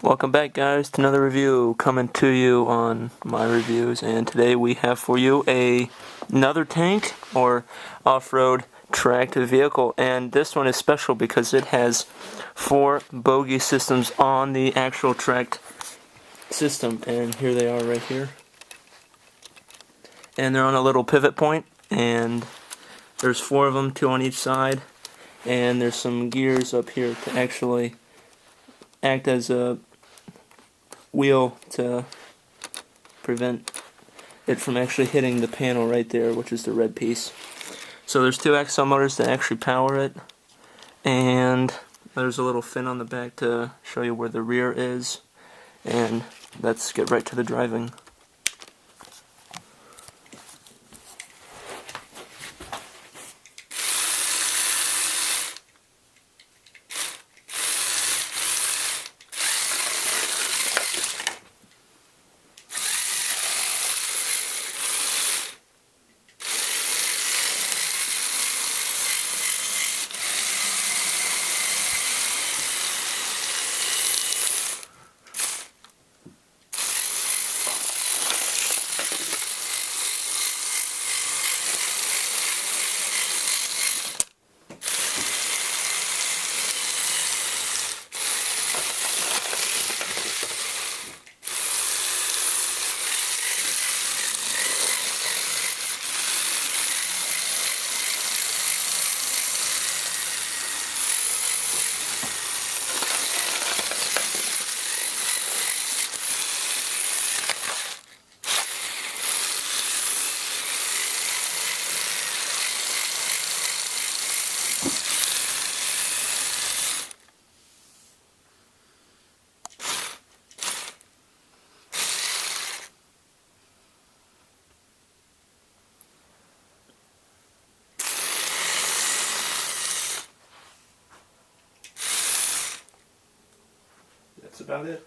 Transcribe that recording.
Welcome back, guys, to another review coming to you on my reviews, and today we have for you another tank or off-road tracked vehicle, and this one is special because it has 4 bogie systems on the actual tracked system, and here they are right here, and they're on a little pivot point, and there's 4 of them, 2 on each side, and there's some gears up here to actually act as a wheel to prevent it from actually hitting the panel right there, which is the red piece. So there's 2 axle motors that actually power it, and there's a little fin on the back to show you where the rear is, and let's get right to the driving. That's about it.